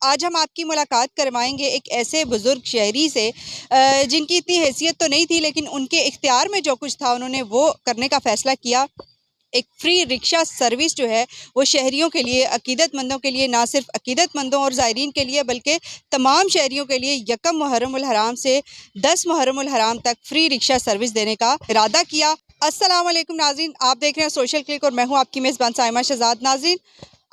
आज हम आपकी मुलाकात करवाएंगे एक ऐसे बुज़ुर्ग शहरी से जिनकी इतनी हैसियत तो नहीं थी, लेकिन उनके इख्तियार में जो कुछ था उन्होंने वो करने का फ़ैसला किया। एक फ्री रिक्शा सर्विस जो है वो शहरियों के लिए, अकीदतमंदों के लिए, ना सिर्फ अकीदतमंदों और ज़ायरीन के लिए बल्कि तमाम शहरियों के लिए यकम मुहर्रम उल हराम से 10 मुहर्रम उल हराम तक फ्री रिक्शा सर्विस देने का इरादा किया। अस्सलाम वालेकुम नाज़रीन, आप देख रहे हैं सोशल क्लिक और मैं हूं आपकी मेज़बान साइमा शहजाद। नाज़रीन,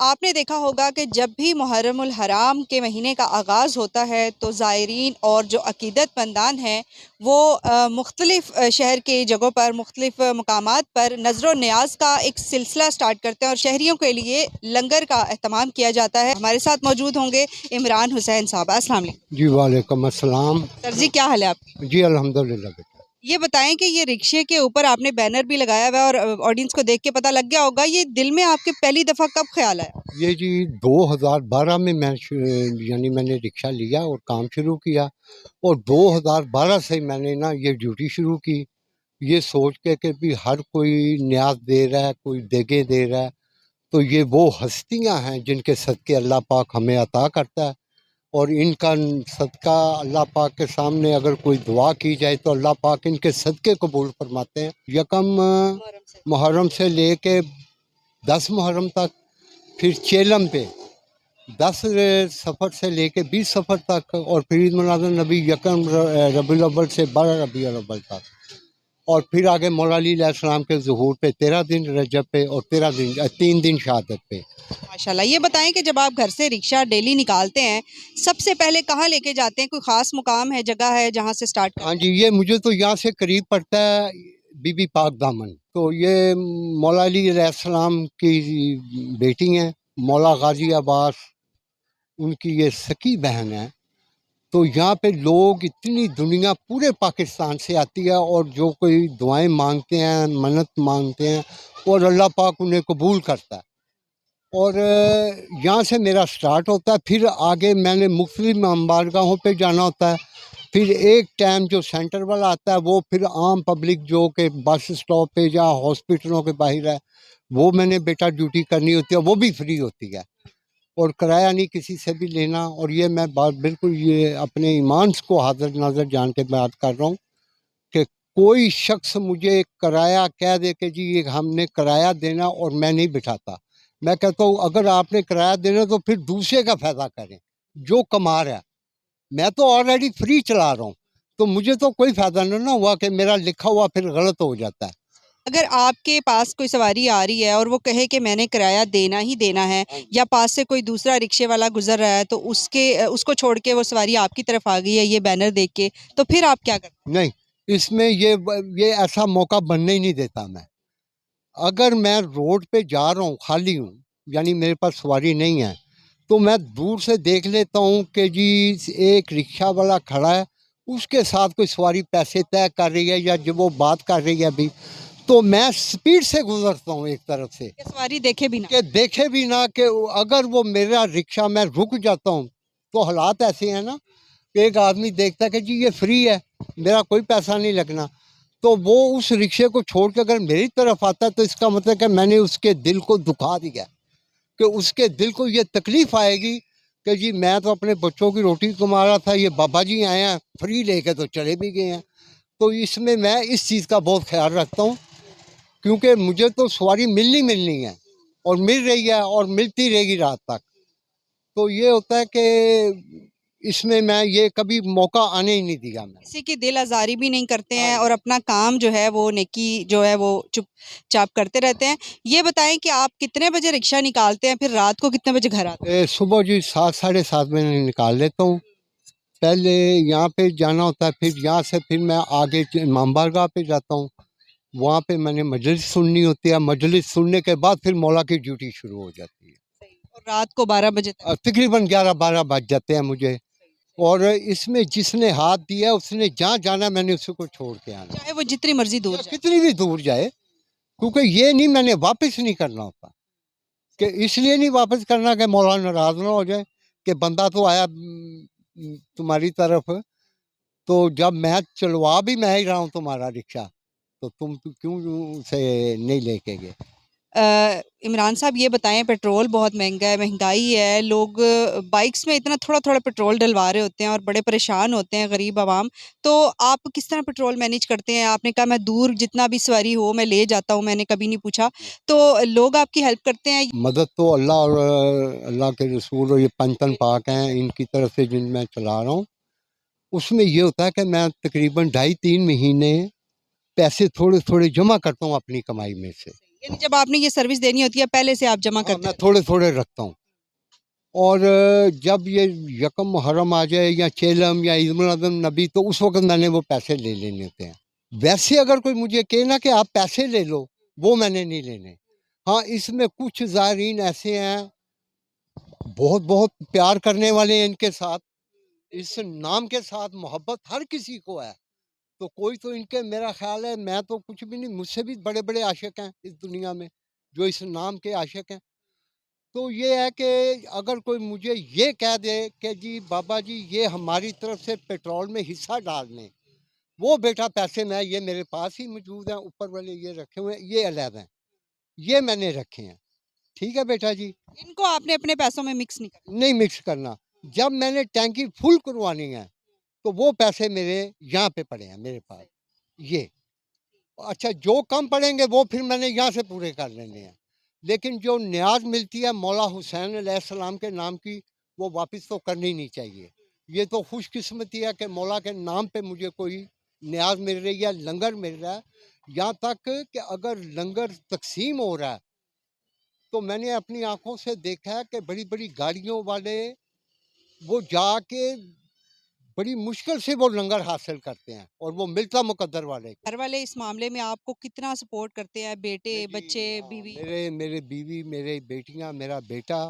आपने देखा होगा कि जब भी मुहर्रम उल हराम के महीने का आगाज़ होता है तो ज़ायरीन और जो अकीदतमंदान हैं वो मुख्तलिफ़ शहर के जगहों पर, मुख्तलिफ़ मकामात पर नज़र न्याज का एक सिलसिला स्टार्ट करते हैं और शहरियों के लिए लंगर का एहतमाम किया जाता है। हमारे साथ मौजूद होंगे इमरान हुसैन साहब। अस्सलाम वालेकुम। जी वालेकुम अस्सलाम। सर जी, क्या हाल है आपकी? जी अल्हम्दुलिल्लाह बेटा। ये बताएं कि ये रिक्शे के ऊपर आपने बैनर भी लगाया हुआ है और ऑडियंस को देख के पता लग गया होगा, ये दिल में आपके पहली दफ़ा कब ख्याल आया? ये जी 2012 में यानी मैंने रिक्शा लिया और काम शुरू किया और 2012 से मैंने ना ये ड्यूटी शुरू की, ये सोच के कि भी हर कोई न्याज दे रहा है, कोई देगे दे रहा है, तो ये वो हस्तियां हैं जिनके सदके अल्लाह पाक हमें अता करता है और इनका सदका अल्लाह पाक के सामने अगर कोई दुआ की जाए तो अल्लाह पाक इनके सदके कबूल फरमाते हैं। यकम मुहर्रम से लेके 10 मुहर्रम तक, फिर चेलम पे 10 सफ़र से लेके 20 सफ़र तक और फिर ईद मिलादुन नबी यकम रबीउल अव्वल से 12 रबीउल अव्वल तक और फिर आगे मौला अली अलैहिस्सलाम के ज़ुहूर पे 13 दिन रजब पे और 3 दिन शहादत पे। माशाल्लाह। ये बताएं कि जब आप घर से रिक्शा डेली निकालते हैं, सबसे पहले कहाँ लेके जाते हैं? कोई ख़ास मुकाम है, जगह है जहाँ से स्टार्ट हाँ करते जी, ये मुझे तो यहाँ से करीब पड़ता है बीबी पाक दामन। तो ये मौला अली अलैहिस्सलाम की बेटी हैं, मौला गाजी अब्बास उनकी ये सकी बहन है। तो यहाँ पे लोग, इतनी दुनिया पूरे पाकिस्तान से आती है और जो कोई दुआएं मांगते हैं, मन्नत मांगते हैं और अल्लाह पाक उन्हें कबूल करता है। और यहाँ से मेरा स्टार्ट होता है, फिर आगे मैंने मुख्तलिफ अंबारगाहों पे जाना होता है। फिर एक टाइम जो सेंटर वाला आता है वो फिर आम पब्लिक जो कि बस स्टॉप पे या हॉस्पिटलों के बाहर है, वो मैंने बेटा ड्यूटी करनी होती है, वो भी फ्री होती है और किराया नहीं किसी से भी लेना। और ये मैं बात बिल्कुल ये अपने ईमान को हाजिर नाज़र जान के बात कर रहा हूँ कि कोई शख्स मुझे किराया कह दे कि जी ये हमने किराया देना और मैं नहीं बिठाता। मैं कहता हूँ अगर आपने किराया देना तो फिर दूसरे का फ़ायदा करें जो कमा रहा है। मैं तो ऑलरेडी फ्री चला रहा हूँ, तो मुझे तो कोई फ़ायदा ना हुआ कि मेरा लिखा हुआ फिर गलत हो जाता है। अगर आपके पास कोई सवारी आ रही है और वो कहे कि मैंने किराया देना ही देना है, या पास से कोई दूसरा रिक्शे वाला गुजर रहा है तो उसको छोड़ के वो सवारी आपकी तरफ आ गई है ये बैनर देख के, तो फिर आप क्या करते नहीं, इसमें ये ऐसा मौका बनने ही नहीं देता मैं। अगर मैं रोड पे जा रहा हूँ, खाली हूँ, यानी मेरे पास सवारी नहीं है, तो मैं दूर से देख लेता हूँ कि जी एक रिक्शा वाला खड़ा है, उसके साथ कोई सवारी पैसे तय कर रही है या जो वो बात कर रही है अभी, तो मैं स्पीड से गुजरता हूँ एक तरफ से कि सवारी देखे बिना? कि देखे भी ना कि अगर वो मेरा रिक्शा, मैं रुक जाता हूँ तो हालात ऐसे हैं ना, एक आदमी देखता है कि जी ये फ्री है, मेरा कोई पैसा नहीं लगना, तो वो उस रिक्शे को छोड़ के अगर मेरी तरफ आता है तो इसका मतलब कि मैंने उसके दिल को दुखा दिया, कि उसके दिल को ये तकलीफ आएगी कि जी मैं तो अपने बच्चों की रोटी कमा रहा था, ये बाबा जी आए हैं फ्री लेके तो चले भी गए हैं। तो इसमें मैं इस चीज़ का बहुत ख्याल रखता हूँ क्योंकि मुझे तो सवारी मिलनी है और मिल रही है और मिलती रहेगी रात तक। तो ये होता है कि इसमें मैं ये कभी मौका आने ही नहीं दिया मैं। किसी की दिल आज़ारी भी नहीं करते हाँ हैं जी। और अपना काम जो है वो नेकी जो है वो चुपचाप करते रहते हैं। ये बताएं कि आप कितने बजे रिक्शा निकालते हैं, फिर रात को कितने बजे घर आते सुबह जी 7 साढ़े 7 में निकाल लेता हूँ। पहले यहाँ पे जाना होता है, फिर यहाँ से फिर मैं आगे इमाम बारगाह पे जाता हूँ। वहाँ पे मैंने मजलिस सुननी होती है, मजलिस सुनने के बाद फिर मौला की ड्यूटी शुरू हो जाती है। हैं और रात को 12 बजे तक? तकरीबन 11-12 बज जाते हैं मुझे। और इसमें जिसने हाथ दिया उसने जहाँ जाना मैंने उसको छोड़ के आना, चाहे वो जितनी मर्जी दूर या जाए। कितनी भी दूर जाए, क्योंकि ये नहीं मैंने वापस नहीं करना होता, कि इसलिए नहीं वापस करना कि मौला नाराज ना हो जाए कि बंदा तो आया तुम्हारी तरफ, तो जब मैं चलवा भी मैं ही रहा हूँ तुम्हारा रिक्शा, तो तुम क्यों उसे नहीं लेके गए। इमरान साहब ये बताएं, पेट्रोल बहुत महंगा है, महंगाई है, लोग बाइक्स में इतना थोड़ा थोड़ा पेट्रोल डलवा रहे होते हैं और बड़े परेशान होते हैं गरीब आवाम। तो आप किस तरह पेट्रोल मैनेज करते हैं? आपने कहा मैं दूर जितना भी सवारी हो मैं ले जाता हूँ, मैंने कभी नहीं पूछा। तो लोग आपकी हेल्प करते हैं? मदद तो अल्लाह और अल्लाह के रसूल और ये पंचतन पाक हैं इनकी तरफ से जिन मैं चला रहा हूँ। उसमें ये होता है कि मैं तकरीबन 2.5-3 महीने पैसे थोड़े थोड़े जमा करता हूँ अपनी कमाई में से। यानी जब आपने ये सर्विस देनी होती है पहले से आप जमा हाँ, करते मैं हैं? थोड़े थोड़े रखता हूँ। और जब ये यकम मुहर्रम आ जाए या चेलम या ईद उल अज़हा नबी, तो उस वक्त मैंने वो पैसे ले लेने होते हैं। वैसे अगर कोई मुझे कहे ना कि आप पैसे ले लो, वो मैंने नहीं लेने। हाँ, इसमें कुछ ज़ायरीन ऐसे हैं, बहुत बहुत प्यार करने वाले हैं इनके साथ। इस नाम के साथ मोहब्बत हर किसी को है। तो कोई तो इनके, मेरा ख़्याल है, मैं तो कुछ भी नहीं, मुझसे भी बड़े-बड़े आशिक हैं इस दुनिया में, जो इस नाम के आशिक हैं। तो ये है कि अगर कोई मुझे ये कह दे कि जी बाबा जी ये हमारी तरफ से पेट्रोल में हिस्सा डाल दें, वो बेटा पैसे मैं, ये मेरे पास ही मौजूद हैं, ऊपर वाले ये रखे हुए हैं, ये अलग हैं, ये मैंने रखे हैं। ठीक है बेटा जी, इनको आपने अपने पैसों में मिक्स नहीं करना? नहीं मिक्स करना। जब मैंने टैंकी फुल करवानी है, तो वो पैसे मेरे यहाँ पे पड़े हैं मेरे पास, ये। अच्छा, जो कम पड़ेंगे वो फिर मैंने यहाँ से पूरे कर लेने हैं। लेकिन जो न्याज़ मिलती है मौला हुसैन अलैहिस्सलाम के नाम की, वो वापस तो करनी नहीं चाहिए। ये तो खुशकिस्मती है कि मौला के नाम पे मुझे कोई न्याज़ मिल रही है, लंगर मिल रहा है। यहाँ तक कि अगर लंगर तक़सीम हो रहा है, तो मैंने अपनी आँखों से देखा है कि बड़ी-बड़ी गाड़ियों वाले वो जाके बड़ी मुश्किल से वो लंगर हासिल करते हैं, और वो मिलता मुकद्दर वाले को। घर वाले इस मामले में आपको कितना सपोर्ट करते हैं? बेटे, नहीं जी, बच्चे, हाँ, बीवी? मेरे मेरे बीवी, मेरे बेटियाँ, मेरा बेटा,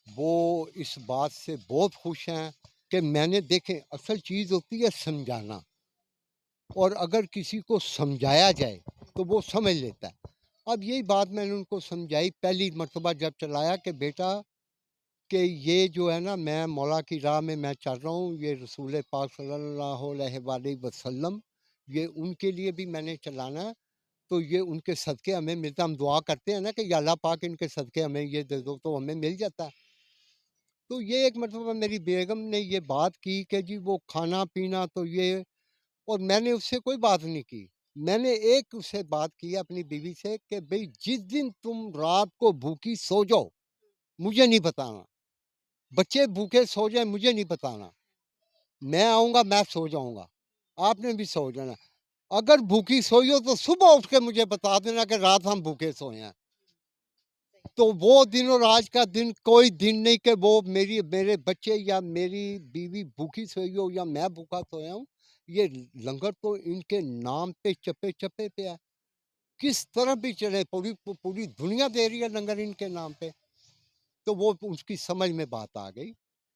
वो इस बात से बहुत खुश हैं कि मैंने, देखें असल चीज़ होती है समझाना, और अगर किसी को समझाया जाए तो वो समझ लेता है। अब यही बात मैंने उनको समझाई पहली मर्तबा जब चलाया कि बेटा, कि ये जो है ना, मैं मौला की राह में मैं चल रहा हूँ, ये रसूल पाक सल्लल्लाहु अलैहि वसल्लम, ये उनके लिए भी मैंने चलाना है। तो ये उनके सदक़े हमें मिलता है। हम दुआ करते हैं ना कि या अल्लाह पाक इनके सदक़े हमें ये दे दो, तो हमें मिल जाता है। तो ये एक मरतबा मेरी बेगम ने ये बात की कि जी वो खाना-पीना तो ये, और मैंने उससे कोई बात नहीं की। मैंने एक उससे बात की अपनी बीवी से कि भई जिस दिन तुम रात को भूखी सो जाओ, मुझे नहीं बताना। बच्चे भूखे सो जाएँ, मुझे नहीं बताना। मैं आऊँगा, मैं सो जाऊँगा। आपने भी सो जाना। अगर भूखी सोई हो तो सुबह उठ के मुझे बता देना कि रात हम भूखे सोए हैं। तो वो दिन और आज का दिन कोई दिन नहीं कि वो मेरे बच्चे या मेरी बीवी भूखी सोई हो या मैं भूखा सोया हूँ। ये लंगर तो इनके नाम पे चप्पे-चप्पे पे है। किस तरफ भी चले, पूरी दुनिया दे रही है लंगर इनके नाम पे। तो वो उसकी समझ में बात आ गई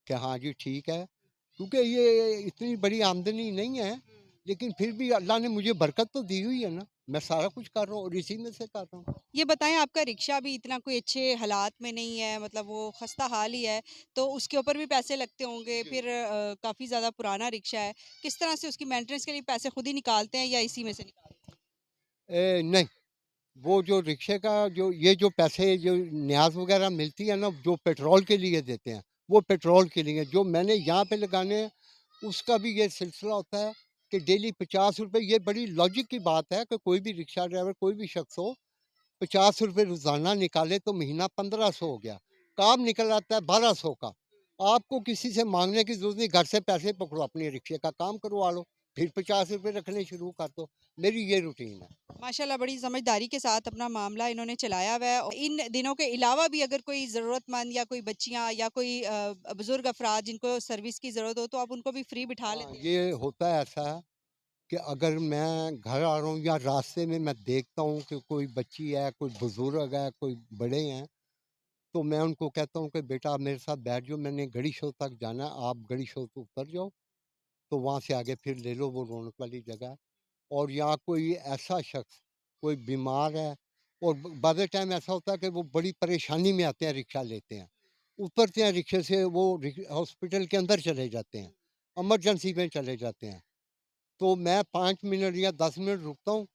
कि हाँ जी ठीक है। क्योंकि ये इतनी बड़ी आमदनी नहीं है, लेकिन फिर भी अल्लाह ने मुझे बरकत तो दी हुई है ना। मैं सारा कुछ कर रहा हूँ और इसी में से कर रहा हूँ। ये बताएं, आपका रिक्शा भी इतना कोई अच्छे हालात में नहीं है, मतलब वो खस्ता हाल ही है, तो उसके ऊपर भी पैसे लगते होंगे, जी। फिर काफ़ी ज़्यादा पुराना रिक्शा है। किस तरह से उसकी मेंटेनेंस के लिए पैसे खुद ही निकालते हैं या इसी में से निकालते हैं? नहीं, वो जो रिक्शे का जो ये जो पैसे जो न्याज़ वग़ैरह मिलती है ना, जो पेट्रोल के लिए देते हैं, वो पेट्रोल के लिए। जो मैंने यहाँ पे लगाने हैं, उसका भी ये सिलसिला होता है कि डेली ₹50। ये बड़ी लॉजिक की बात है कि कोई भी रिक्शा ड्राइवर, कोई भी शख़्स हो, ₹50 रोज़ाना निकाले तो महीना 1500 हो गया। काम निकल आता है 1200 का। आपको किसी से माँगने की ज़रूरत नहीं, घर से पैसे पकड़ो, अपने रिक्शे का काम करवा लो, फिर ₹50 रखने शुरू कर दो। मेरी ये रूटीन है। माशाल्लाह बड़ी समझदारी के साथ अपना मामला इन्होंने चलाया हुआ है। और इन दिनों के अलावा भी अगर कोई ज़रूरतमंद या कोई बच्चियाँ या कोई बुज़ुर्ग अफ़राद जिनको सर्विस की ज़रूरत हो, तो आप उनको भी फ्री बिठा हाँ, लेते हैं? ये होता है ऐसा कि अगर मैं घर आ रहा हूँ या रास्ते में मैं देखता हूँ कि कोई बच्ची है, कोई बुज़ुर्ग है, कोई बड़े हैं, तो मैं उनको कहता हूँ कि बेटा आप मेरे साथ बैठ जाओ, मैंने गढ़ी शो तक जाना है, आप गढ़ी शो से उतर जाओ, तो वहाँ से आगे फिर ले लो, वो रौनक वाली जगह है। और यहाँ कोई ऐसा शख़्स, कोई बीमार है, और बाद टाइम ऐसा होता है कि वो बड़ी परेशानी में आते हैं, रिक्शा लेते हैं, उतरते हैं रिक्शे से, वो हॉस्पिटल के अंदर चले जाते हैं, इमरजेंसी में चले जाते हैं। तो मैं 5 मिनट या 10 मिनट रुकता हूँ,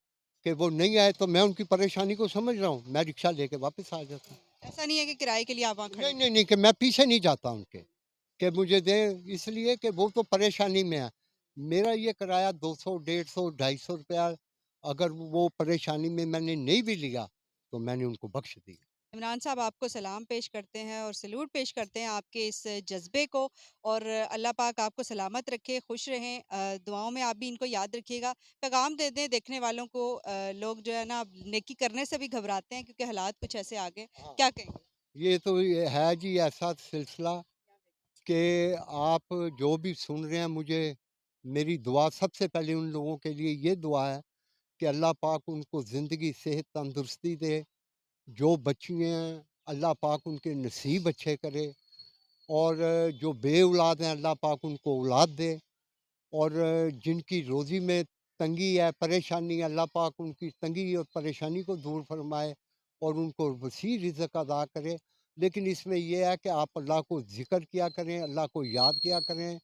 कि वो नहीं आए तो मैं उनकी परेशानी को समझ रहा हूँ, मैं रिक्शा लेके वापस आ जाता हूँ। ऐसा नहीं है कि किराए के लिए आप वहाँ खड़े नहीं, हैं? नहीं, नहीं कि मैं पीछे नहीं जाता उनके, कि मुझे दें इसलिए कि वो तो परेशानी में है। मेरा ये किराया 200, 150, ₹250 अगर वो परेशानी में मैंने नहीं भी लिया, तो मैंने उनको बख्श दिया। इमरान साहब आपको सलाम पेश करते हैं और सैल्यूट पेश करते हैं आपके इस जज्बे को, और अल्लाह पाक आपको सलामत रखे, खुश रहें। दुआओं में आप भी इनको याद रखिएगा। पैगाम दे दें देखने वालों को। लोग जो है ना अब नेकी करने से भी घबराते हैं क्योंकि हालात कुछ ऐसे आ गए। हाँ। क्या कहेंगे? ये है जी ऐसा सिलसिला कि आप जो भी सुन रहे हैं मुझे मेरी दुआ सबसे पहले उन लोगों के लिए ये दुआ है कि अल्लाह पाक उनको ज़िंदगी, सेहत, तंदुरुस्ती दे। जो बच्चियाँ हैं, अल्लाह पाक उनके नसीब अच्छे करे और जो बे-औलाद हैं, अल्लाह पाक उनको औलाद दे और जिनकी रोज़ी में तंगी है, परेशानी है, अल्लाह पाक उनकी तंगी और परेशानी को दूर फ़रमाए और उनको वसी रिज़्क अता करे। लेकिन इसमें ये है कि आप अल्लाह को ज़िक्र किया करें, अल्लाह को याद किया करें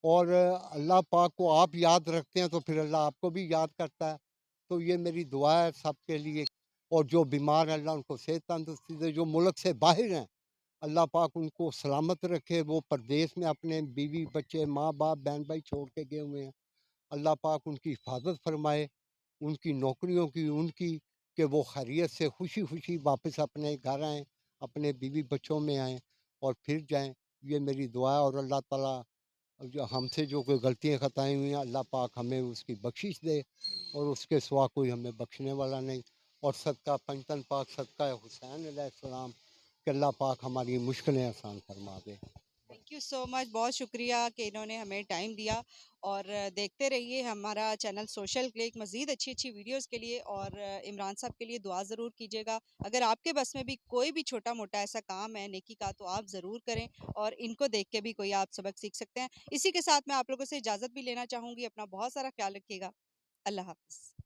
और अल्लाह पाक को आप याद रखते हैं तो फिर अल्लाह आपको भी याद करता है। तो ये मेरी दुआ है सबके लिए और जो बीमार हैं अल्लाह उनको सेहत तंदुरुस्ती दे, जो मुल्क से बाहर हैं अल्लाह पाक उनको सलामत रखे, वो परदेस में अपने बीवी, बच्चे, माँ-बाप, बहन-भाई छोड़ के गए हुए हैं। अल्लाह पाक उनकी हिफाज़त फ़रमाए, उनकी नौकरियों की, उनकी कि वो खैरियत से खुशी-खुशी वापस अपने घर आएँ, अपने बीवी बच्चों में आएँ और फिर जाएँ। ये मेरी दुआ है और अल्लाह ताला जो हमसे जो कोई गलतियाँ ख़ताएँ हुई हैं, अल्लाह पाक हमें उसकी बख्शिश दे और उसके सिवा कोई हमें बख्शने वाला नहीं। और सदका पंजतन पाक, सदका हुसैन अलैहिस्सलाम कि अल्लाह पाक हमारी मुश्किलें आसान फरमा दे। Thank you so much. बहुत शुक्रिया कि इन्होंने हमें टाइम दिया, और देखते रहिए हमारा चैनल सोशल क्लिक मज़ीद अच्छी अच्छी वीडियोस के लिए, और इमरान साहब के लिए दुआ ज़रूर कीजिएगा। अगर आपके बस में भी कोई भी छोटा मोटा ऐसा काम है नेकी का तो आप ज़रूर करें, और इनको देख के भी कोई आप सबक सीख सकते हैं। इसी के साथ मैं आप लोगों से इजाज़त भी लेना चाहूँगी। अपना बहुत सारा ख्याल रखिएगा। अल्लाह हाफ़िज़।